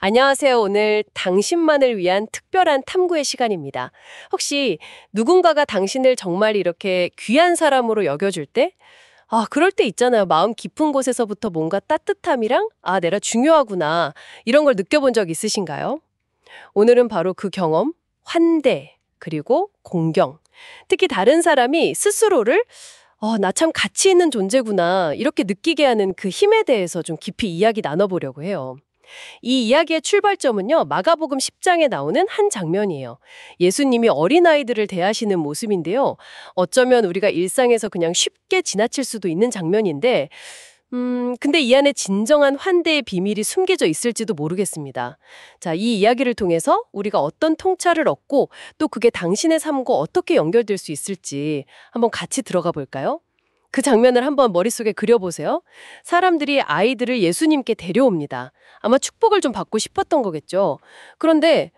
안녕하세요. 오늘 당신만을 위한 특별한 탐구의 시간입니다. 혹시 누군가가 당신을 정말 이렇게 귀한 사람으로 여겨줄 때, 그럴 때 있잖아요. 마음 깊은 곳에서부터 뭔가 따뜻함이랑, 내가 중요하구나. 이런 걸 느껴본 적 있으신가요? 오늘은 바로 그 경험, 환대, 그리고 공경. 특히 다른 사람이 스스로를, 나 참 가치 있는 존재구나. 이렇게 느끼게 하는 그 힘에 대해서 좀 깊이 이야기 나눠보려고 해요. 이 이야기의 출발점은요, 마가복음 10장에 나오는 한 장면이에요. 예수님이 어린아이들을 대하시는 모습인데요. 어쩌면 우리가 일상에서 그냥 쉽게 지나칠 수도 있는 장면인데, 근데 이 안에 진정한 환대의 비밀이 숨겨져 있을지도 모르겠습니다. 자, 이 이야기를 통해서 우리가 어떤 통찰을 얻고 또 그게 당신의 삶과 어떻게 연결될 수 있을지 한번 같이 들어가 볼까요? 그 장면을 한번 머릿속에 그려보세요. 사람들이 아이들을 예수님께 데려옵니다. 아마 축복을 좀 받고 싶었던 거겠죠. 그런데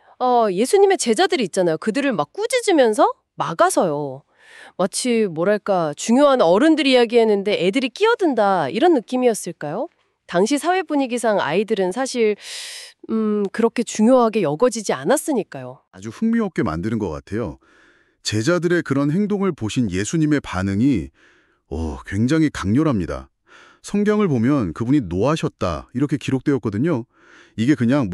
예수님의 제자들이 있잖아요. 그들을 막 꾸짖으면서 막아서요. 마치 뭐랄까 중요한 어른들이 이야기했는데 애들이 끼어든다 이런 느낌이었을까요? 당시 사회 분위기상 아이들은 사실 그렇게 중요하게 여겨지지 않았으니까요. 아주 흥미롭게 만드는 것 같아요. 제자들의 그런 행동을 보신 예수님의 반응이 굉장히 강렬합니다. 성경을 보면 그분이 노하셨다 이렇게 기록되었거든요. 이게 그냥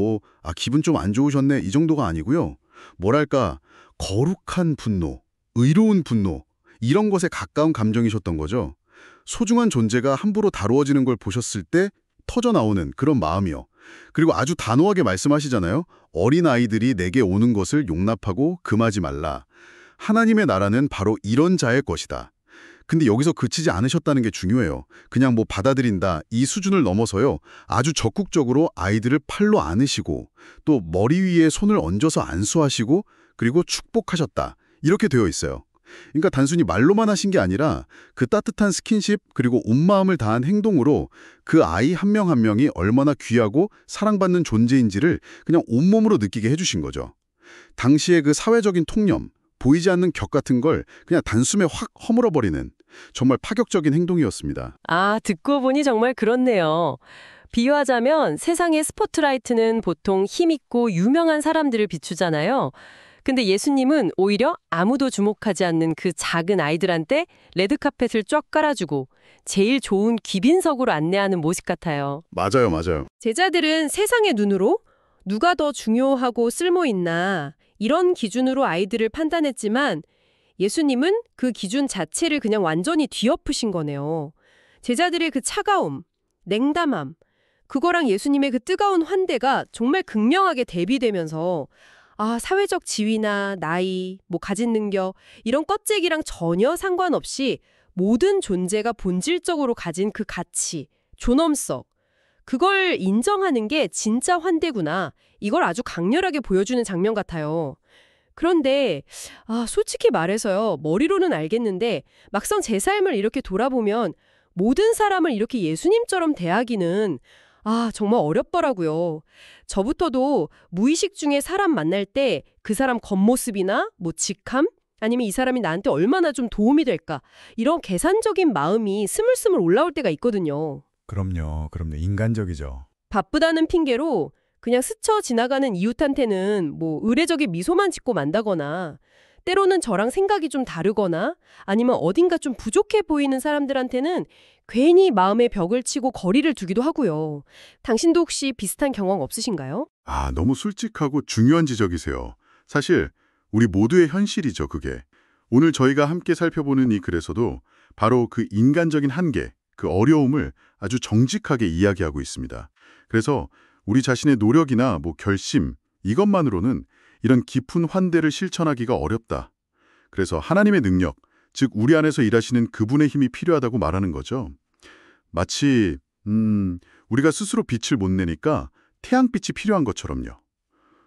기분 좀 안 좋으셨네 이 정도가 아니고요. 뭐랄까 거룩한 분노, 의로운 분노 이런 것에 가까운 감정이셨던 거죠. 소중한 존재가 함부로 다루어지는 걸 보셨을 때 터져나오는 그런 마음이요. 그리고 아주 단호하게 말씀하시잖아요. 어린아이들이 내게 오는 것을 용납하고 금하지 말라. 하나님의 나라는 바로 이런 자의 것이다. 근데 여기서 그치지 않으셨다는 게 중요해요. 그냥 받아들인다 이 수준을 넘어서요. 아주 적극적으로 아이들을 팔로 안으시고 또 머리 위에 손을 얹어서 안수하시고 그리고 축복하셨다. 이렇게 되어 있어요. 그러니까 단순히 말로만 하신 게 아니라 그 따뜻한 스킨십 그리고 온 마음을 다한 행동으로 그 아이 한 명 한 명이 얼마나 귀하고 사랑받는 존재인지를 그냥 온몸으로 느끼게 해주신 거죠. 당시의 그 사회적인 통념, 보이지 않는 격 같은 걸 그냥 단숨에 확 허물어버리는 정말 파격적인 행동이었습니다. 듣고 보니 정말 그렇네요. 비유하자면 세상의 스포트라이트는 보통 힘있고 유명한 사람들을 비추잖아요. 근데 예수님은 오히려 아무도 주목하지 않는 그 작은 아이들한테 레드카펫을 쫙 깔아주고 제일 좋은 귀빈석으로 안내하는 모습 같아요. 맞아요, 맞아요. 제자들은 세상의 눈으로 누가 더 중요하고 쓸모있나 이런 기준으로 아이들을 판단했지만 예수님은 그 기준 자체를 그냥 완전히 뒤엎으신 거네요. 제자들의 그 차가움, 냉담함, 그거랑 예수님의 그 뜨거운 환대가 정말 극명하게 대비되면서 사회적 지위나 나이, 가진 능력 이런 껍데기랑 전혀 상관없이 모든 존재가 본질적으로 가진 그 가치, 존엄성 그걸 인정하는 게 진짜 환대구나. 이걸 아주 강렬하게 보여주는 장면 같아요. 그런데 솔직히 말해서요. 머리로는 알겠는데 막상 제 삶을 이렇게 돌아보면 모든 사람을 이렇게 예수님처럼 대하기는 정말 어렵더라고요. 저부터도 무의식 중에 사람 만날 때 그 사람 겉모습이나 직함 아니면 이 사람이 나한테 얼마나 좀 도움이 될까 이런 계산적인 마음이 스물스물 올라올 때가 있거든요. 그럼요. 인간적이죠. 바쁘다는 핑계로 그냥 스쳐 지나가는 이웃한테는 의례적인 미소만 짓고 만다거나 때로는 저랑 생각이 좀 다르거나 아니면 어딘가 좀 부족해 보이는 사람들한테는 괜히 마음의 벽을 치고 거리를 두기도 하고요. 당신도 혹시 비슷한 경험 없으신가요? 너무 솔직하고 중요한 지적이세요. 사실 우리 모두의 현실이죠, 그게. 오늘 저희가 함께 살펴보는 이 글에서도 바로 그 인간적인 한계, 그 어려움을 아주 정직하게 이야기하고 있습니다. 그래서 우리 자신의 노력이나 결심, 이것만으로는 이런 깊은 환대를 실천하기가 어렵다. 그래서 하나님의 능력, 즉 우리 안에서 일하시는 그분의 힘이 필요하다고 말하는 거죠. 마치 우리가 스스로 빛을 못 내니까 태양빛이 필요한 것처럼요.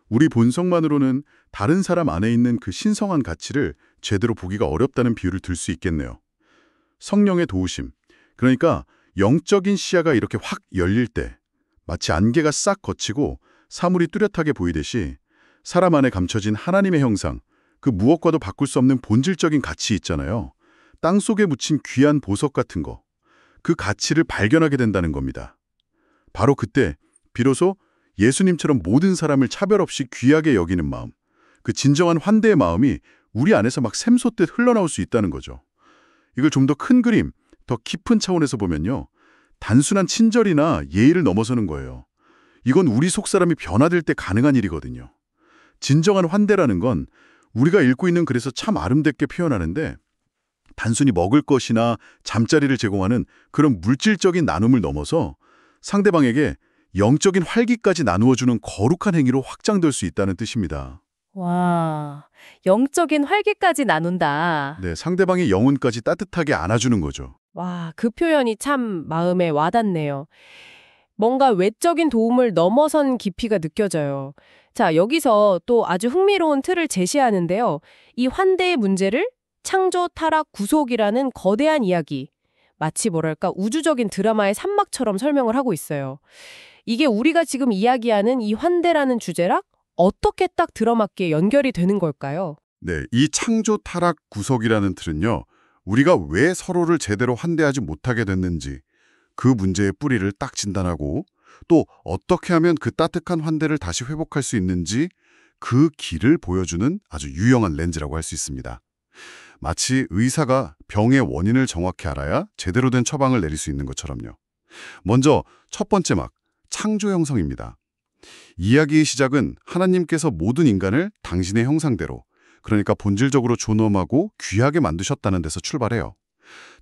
우리 본성만으로는 다른 사람 안에 있는 그 신성한 가치를 제대로 보기가 어렵다는 비유를 들 수 있겠네요. 성령의 도우심, 그러니까 영적인 시야가 이렇게 확 열릴 때 마치 안개가 싹 걷히고 사물이 뚜렷하게 보이듯이 사람 안에 감춰진 하나님의 형상, 그 무엇과도 바꿀 수 없는 본질적인 가치 있잖아요. 땅속에 묻힌 귀한 보석 같은 거. 그 가치를 발견하게 된다는 겁니다. 바로 그때 비로소 예수님처럼 모든 사람을 차별 없이 귀하게 여기는 마음, 그 진정한 환대의 마음이 우리 안에서 막 샘솟듯 흘러나올 수 있다는 거죠. 이걸 좀 더 큰 그림, 더 깊은 차원에서 보면요. 단순한 친절이나 예의를 넘어서는 거예요. 이건 우리 속사람이 변화될 때 가능한 일이거든요. 진정한 환대라는 건 우리가 읽고 있는 글에서 참 아름답게 표현하는데 단순히 먹을 것이나 잠자리를 제공하는 그런 물질적인 나눔을 넘어서 상대방에게 영적인 활기까지 나누어주는 거룩한 행위로 확장될 수 있다는 뜻입니다. 와, 영적인 활기까지 나눈다. 네, 상대방의 영혼까지 따뜻하게 안아주는 거죠. 와, 그 표현이 참 마음에 와닿네요. 뭔가 외적인 도움을 넘어선 깊이가 느껴져요. 자, 여기서 또 아주 흥미로운 틀을 제시하는데요. 이 환대의 문제를 창조, 타락, 구속이라는 거대한 이야기, 마치 뭐랄까 우주적인 드라마의 산막처럼 설명을 하고 있어요. 이게 우리가 지금 이야기하는 이 환대라는 주제랑 어떻게 딱 들어맞게 연결이 되는 걸까요? 네, 이 창조 타락 구속이라는 틀은요. 우리가 왜 서로를 제대로 환대하지 못하게 됐는지 그 문제의 뿌리를 딱 진단하고 또 어떻게 하면 그 따뜻한 환대를 다시 회복할 수 있는지 그 길을 보여주는 아주 유용한 렌즈라고 할 수 있습니다. 마치 의사가 병의 원인을 정확히 알아야 제대로 된 처방을 내릴 수 있는 것처럼요. 먼저 첫 번째 막 창조 형성입니다. 이야기의 시작은 하나님께서 모든 인간을 당신의 형상대로, 그러니까 본질적으로 존엄하고 귀하게 만드셨다는 데서 출발해요.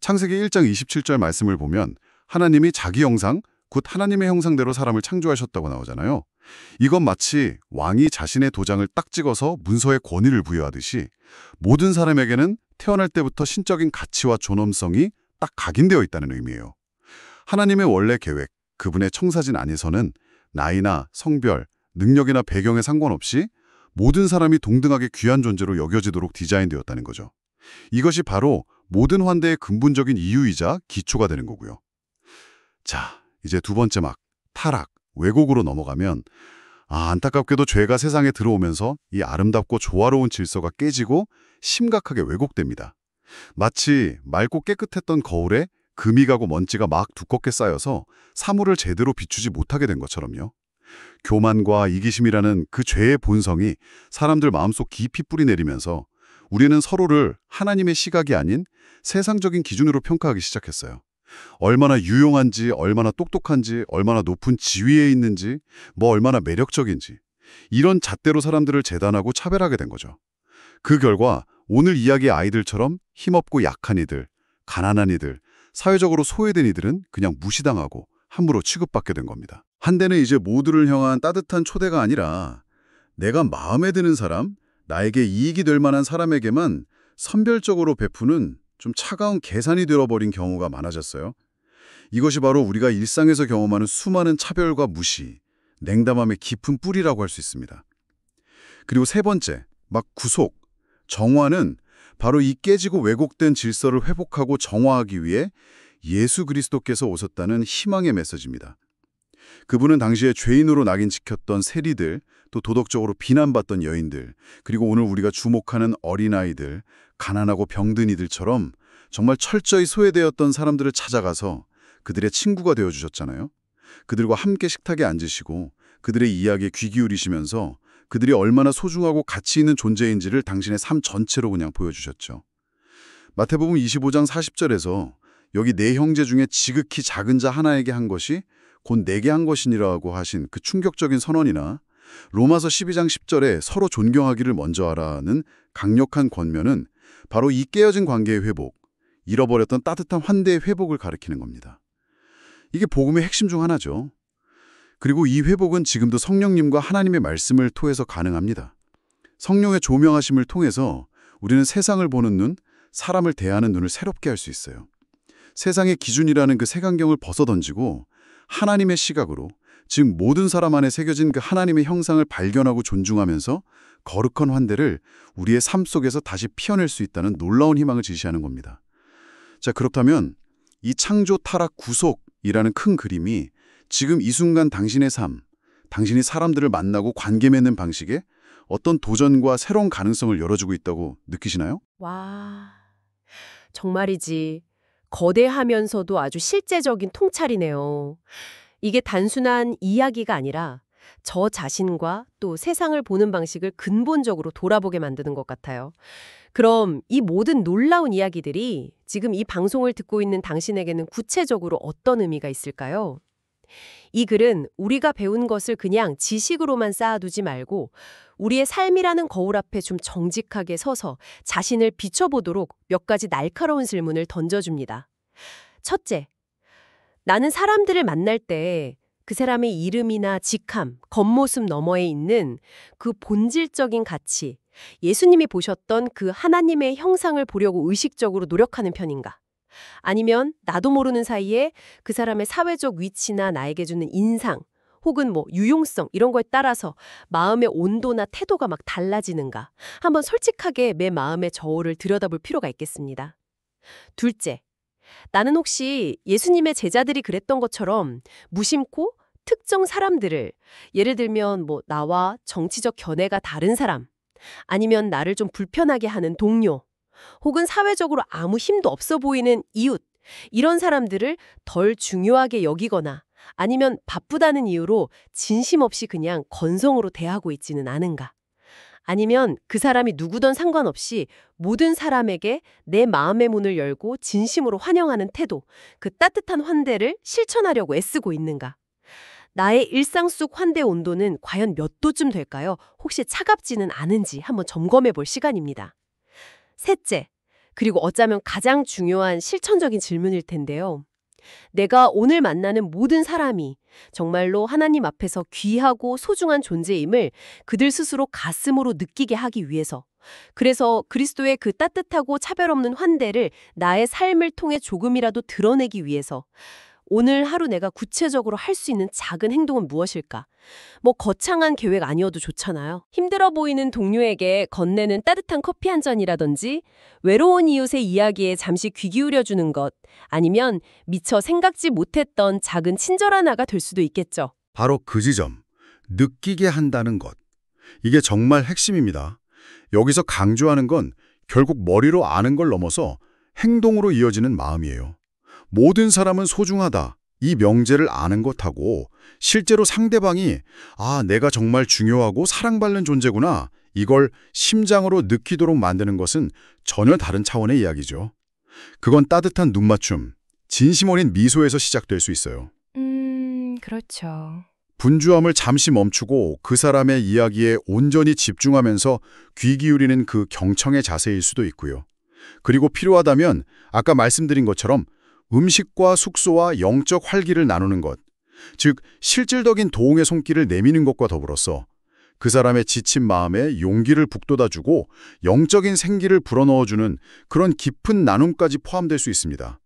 창세기 1장 27절 말씀을 보면 하나님이 자기 형상, 곧 하나님의 형상대로 사람을 창조하셨다고 나오잖아요. 이건 마치 왕이 자신의 도장을 딱 찍어서 문서에 권위를 부여하듯이 모든 사람에게는 태어날 때부터 신적인 가치와 존엄성이 딱 각인되어 있다는 의미예요. 하나님의 원래 계획, 그분의 청사진 안에서는 나이나 성별, 능력이나 배경에 상관없이 모든 사람이 동등하게 귀한 존재로 여겨지도록 디자인되었다는 거죠. 이것이 바로 모든 환대의 근본적인 이유이자 기초가 되는 거고요. 자, 이제 두 번째 막 타락, 왜곡으로 넘어가면 안타깝게도 죄가 세상에 들어오면서 이 아름답고 조화로운 질서가 깨지고 심각하게 왜곡됩니다. 마치 맑고 깨끗했던 거울에 금이 가고 먼지가 막 두껍게 쌓여서 사물을 제대로 비추지 못하게 된 것처럼요. 교만과 이기심이라는 그 죄의 본성이 사람들 마음속 깊이 뿌리내리면서 우리는 서로를 하나님의 시각이 아닌 세상적인 기준으로 평가하기 시작했어요. 얼마나 유용한지, 얼마나 똑똑한지, 얼마나 높은 지위에 있는지, 얼마나 매력적인지 이런 잣대로 사람들을 재단하고 차별하게 된 거죠. 그 결과 오늘 이야기의 아이들처럼 힘없고 약한 이들, 가난한 이들, 사회적으로 소외된 이들은 그냥 무시당하고 함부로 취급받게 된 겁니다. 한때는 이제 모두를 향한 따뜻한 초대가 아니라 내가 마음에 드는 사람, 나에게 이익이 될 만한 사람에게만 선별적으로 베푸는 좀 차가운 계산이 되어버린 경우가 많아졌어요. 이것이 바로 우리가 일상에서 경험하는 수많은 차별과 무시, 냉담함의 깊은 뿌리라고 할 수 있습니다. 그리고 세 번째, 막 구속, 정화는 바로 이 깨지고 왜곡된 질서를 회복하고 정화하기 위해 예수 그리스도께서 오셨다는 희망의 메시지입니다. 그분은 당시에 죄인으로 낙인 찍혔던 세리들, 또 도덕적으로 비난받던 여인들, 그리고 오늘 우리가 주목하는 어린아이들, 가난하고 병든 이들처럼 정말 철저히 소외되었던 사람들을 찾아가서 그들의 친구가 되어주셨잖아요. 그들과 함께 식탁에 앉으시고 그들의 이야기에 귀 기울이시면서 그들이 얼마나 소중하고 가치 있는 존재인지를 당신의 삶 전체로 그냥 보여주셨죠. 마태복음 25장 40절에서 여기 네 형제 중에 지극히 작은 자 하나에게 한 것이 곧 내게 한 것이니라고 하신 그 충격적인 선언이나 로마서 12장 10절에 서로 존경하기를 먼저 하라는 강력한 권면은 바로 이 깨어진 관계의 회복, 잃어버렸던 따뜻한 환대의 회복을 가리키는 겁니다. 이게 복음의 핵심 중 하나죠. 그리고 이 회복은 지금도 성령님과 하나님의 말씀을 통해서 가능합니다. 성령의 조명하심을 통해서 우리는 세상을 보는 눈, 사람을 대하는 눈을 새롭게 할 수 있어요. 세상의 기준이라는 그 색안경을 벗어던지고 하나님의 시각으로, 즉 모든 사람 안에 새겨진 그 하나님의 형상을 발견하고 존중하면서 거룩한 환대를 우리의 삶 속에서 다시 피워낼 수 있다는 놀라운 희망을 제시하는 겁니다. 자, 그렇다면 이 창조, 타락, 구속이라는 큰 그림이 지금 이 순간 당신의 삶, 당신이 사람들을 만나고 관계 맺는 방식에 어떤 도전과 새로운 가능성을 열어주고 있다고 느끼시나요? 와, 정말이지. 거대하면서도 아주 실제적인 통찰이네요. 이게 단순한 이야기가 아니라 저 자신과 또 세상을 보는 방식을 근본적으로 돌아보게 만드는 것 같아요. 그럼 이 모든 놀라운 이야기들이 지금 이 방송을 듣고 있는 당신에게는 구체적으로 어떤 의미가 있을까요? 이 글은 우리가 배운 것을 그냥 지식으로만 쌓아두지 말고 우리의 삶이라는 거울 앞에 좀 정직하게 서서 자신을 비춰보도록 몇 가지 날카로운 질문을 던져줍니다. 첫째, 나는 사람들을 만날 때 그 사람의 이름이나 직함, 겉모습 너머에 있는 그 본질적인 가치, 예수님이 보셨던 그 하나님의 형상을 보려고 의식적으로 노력하는 편인가? 아니면 나도 모르는 사이에 그 사람의 사회적 위치나 나에게 주는 인상, 혹은 유용성 이런 거에 따라서 마음의 온도나 태도가 막 달라지는가? 한번 솔직하게 내 마음의 저울을 들여다볼 필요가 있겠습니다. 둘째, 나는 혹시 예수님의 제자들이 그랬던 것처럼 무심코 특정 사람들을, 예를 들면 나와 정치적 견해가 다른 사람, 아니면 나를 좀 불편하게 하는 동료, 혹은 사회적으로 아무 힘도 없어 보이는 이웃, 이런 사람들을 덜 중요하게 여기거나 아니면 바쁘다는 이유로 진심 없이 그냥 건성으로 대하고 있지는 않은가? 아니면 그 사람이 누구든 상관없이 모든 사람에게 내 마음의 문을 열고 진심으로 환영하는 태도, 그 따뜻한 환대를 실천하려고 애쓰고 있는가? 나의 일상 속 환대 온도는 과연 몇 도쯤 될까요? 혹시 차갑지는 않은지 한번 점검해 볼 시간입니다. 셋째, 그리고 어쩌면 가장 중요한 실천적인 질문일 텐데요. 내가 오늘 만나는 모든 사람이 정말로 하나님 앞에서 귀하고 소중한 존재임을 그들 스스로 가슴으로 느끼게 하기 위해서, 그래서 그리스도의 그 따뜻하고 차별 없는 환대를 나의 삶을 통해 조금이라도 드러내기 위해서 오늘 하루 내가 구체적으로 할 수 있는 작은 행동은 무엇일까? 거창한 계획 아니어도 좋잖아요. 힘들어 보이는 동료에게 건네는 따뜻한 커피 한 잔이라든지, 외로운 이웃의 이야기에 잠시 귀 기울여주는 것, 아니면 미처 생각지 못했던 작은 친절 하나가 될 수도 있겠죠. 바로 그 지점, 느끼게 한다는 것. 이게 정말 핵심입니다. 여기서 강조하는 건 결국 머리로 아는 걸 넘어서 행동으로 이어지는 마음이에요. 모든 사람은 소중하다. 이 명제를 아는 것하고 실제로 상대방이 내가 정말 중요하고 사랑받는 존재구나. 이걸 심장으로 느끼도록 만드는 것은 전혀 다른 차원의 이야기죠. 그건 따뜻한 눈맞춤, 진심 어린 미소에서 시작될 수 있어요. 그렇죠. 분주함을 잠시 멈추고 그 사람의 이야기에 온전히 집중하면서 귀 기울이는 그 경청의 자세일 수도 있고요. 그리고 필요하다면 아까 말씀드린 것처럼 음식과 숙소와 영적 활기를 나누는 것, 즉 실질적인 도움의 손길을 내미는 것과 더불어서 그 사람의 지친 마음에 용기를 북돋아주고 영적인 생기를 불어넣어주는 그런 깊은 나눔까지 포함될 수 있습니다.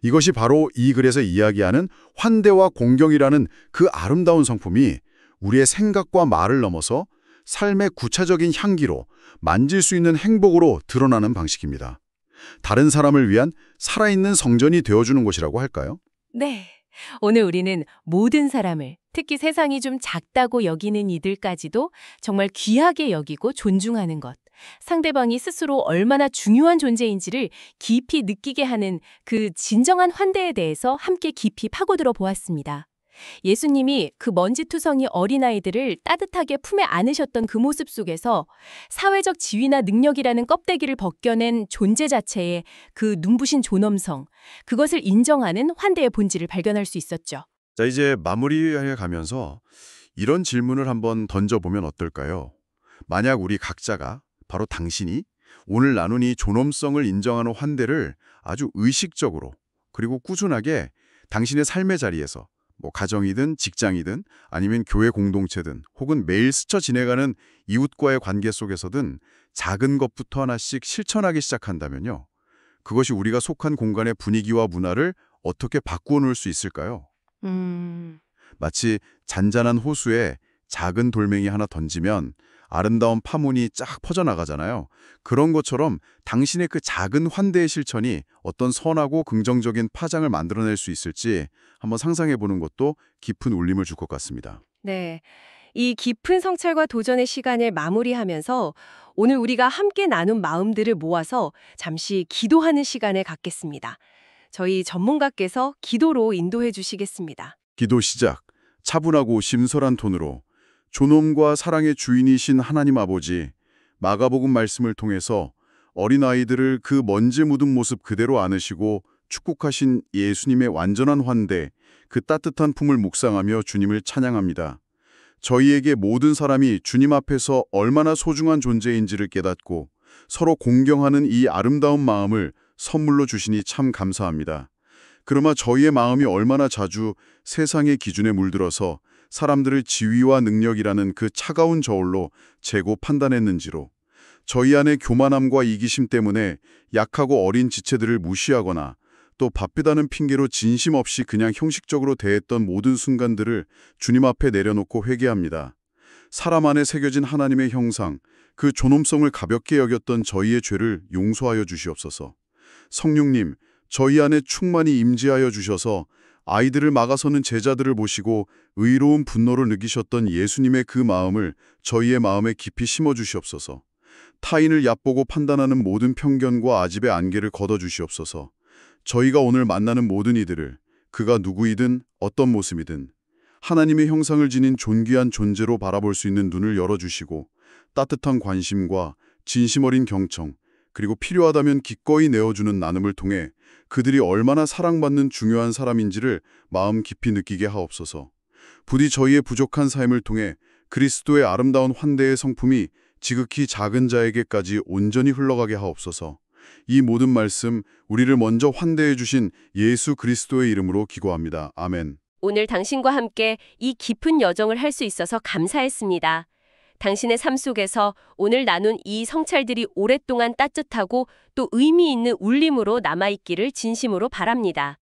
이것이 바로 이 글에서 이야기하는 환대와 공경이라는 그 아름다운 성품이 우리의 생각과 말을 넘어서 삶의 구체적인 향기로 만질 수 있는 행복으로 드러나는 방식입니다. 다른 사람을 위한 살아있는 성전이 되어주는 것이라고 할까요? 네. 오늘 우리는 모든 사람을, 특히 세상이 좀 작다고 여기는 이들까지도 정말 귀하게 여기고 존중하는 것, 상대방이 스스로 얼마나 중요한 존재인지를 깊이 느끼게 하는 그 진정한 환대에 대해서 함께 깊이 파고들어 보았습니다. 예수님이 그 먼지투성이 어린아이들을 따뜻하게 품에 안으셨던 그 모습 속에서 사회적 지위나 능력이라는 껍데기를 벗겨낸 존재 자체의 그 눈부신 존엄성, 그것을 인정하는 환대의 본질을 발견할 수 있었죠. 자, 이제 마무리해 가면서 이런 질문을 한번 던져보면 어떨까요? 만약 우리 각자가, 바로 당신이 오늘 나눈 이 존엄성을 인정하는 환대를 아주 의식적으로 그리고 꾸준하게 당신의 삶의 자리에서 가정이든 직장이든 아니면 교회 공동체든 혹은 매일 스쳐 지내가는 이웃과의 관계 속에서든 작은 것부터 하나씩 실천하기 시작한다면요. 그것이 우리가 속한 공간의 분위기와 문화를 어떻게 바꾸어 놓을 수 있을까요? 마치 잔잔한 호수에 작은 돌멩이 하나 던지면 아름다운 파문이 쫙 퍼져나가잖아요. 그런 것처럼 당신의 그 작은 환대의 실천이 어떤 선하고 긍정적인 파장을 만들어낼 수 있을지 한번 상상해보는 것도 깊은 울림을 줄 것 같습니다. 네. 이 깊은 성찰과 도전의 시간을 마무리하면서 오늘 우리가 함께 나눈 마음들을 모아서 잠시 기도하는 시간을 갖겠습니다. 저희 전문가께서 기도로 인도해 주시겠습니다. 기도 시작. 차분하고 심설한 톤으로 존엄과 사랑의 주인이신 하나님 아버지, 마가복음 말씀을 통해서 어린아이들을 그 먼지 묻은 모습 그대로 안으시고 축복하신 예수님의 완전한 환대, 그 따뜻한 품을 묵상하며 주님을 찬양합니다. 저희에게 모든 사람이 주님 앞에서 얼마나 소중한 존재인지를 깨닫고 서로 공경하는 이 아름다운 마음을 선물로 주시니 참 감사합니다. 그러나 저희의 마음이 얼마나 자주 세상의 기준에 물들어서 사람들을 지위와 능력이라는 그 차가운 저울로 재고 판단했는지로, 저희 안의 교만함과 이기심 때문에 약하고 어린 지체들을 무시하거나 또 바쁘다는 핑계로 진심 없이 그냥 형식적으로 대했던 모든 순간들을 주님 앞에 내려놓고 회개합니다. 사람 안에 새겨진 하나님의 형상, 그 존엄성을 가볍게 여겼던 저희의 죄를 용서하여 주시옵소서. 성령님, 저희 안에 충만히 임재하여 주셔서 아이들을 막아서는 제자들을 보시고 의로운 분노를 느끼셨던 예수님의 그 마음을 저희의 마음에 깊이 심어 주시옵소서. 타인을 얕보고 판단하는 모든 편견과 아집의 안개를 걷어 주시옵소서. 저희가 오늘 만나는 모든 이들을, 그가 누구이든 어떤 모습이든 하나님의 형상을 지닌 존귀한 존재로 바라볼 수 있는 눈을 열어주시고 따뜻한 관심과 진심 어린 경청, 그리고 필요하다면 기꺼이 내어주는 나눔을 통해 그들이 얼마나 사랑받는 중요한 사람인지를 마음 깊이 느끼게 하옵소서. 부디 저희의 부족한 삶을 통해 그리스도의 아름다운 환대의 성품이 지극히 작은 자에게까지 온전히 흘러가게 하옵소서. 이 모든 말씀 우리를 먼저 환대해 주신 예수 그리스도의 이름으로 기도합니다. 아멘. 오늘 당신과 함께 이 깊은 여정을 할 수 있어서 감사했습니다. 당신의 삶 속에서 오늘 나눈 이 성찰들이 오랫동안 따뜻하고 또 의미 있는 울림으로 남아있기를 진심으로 바랍니다.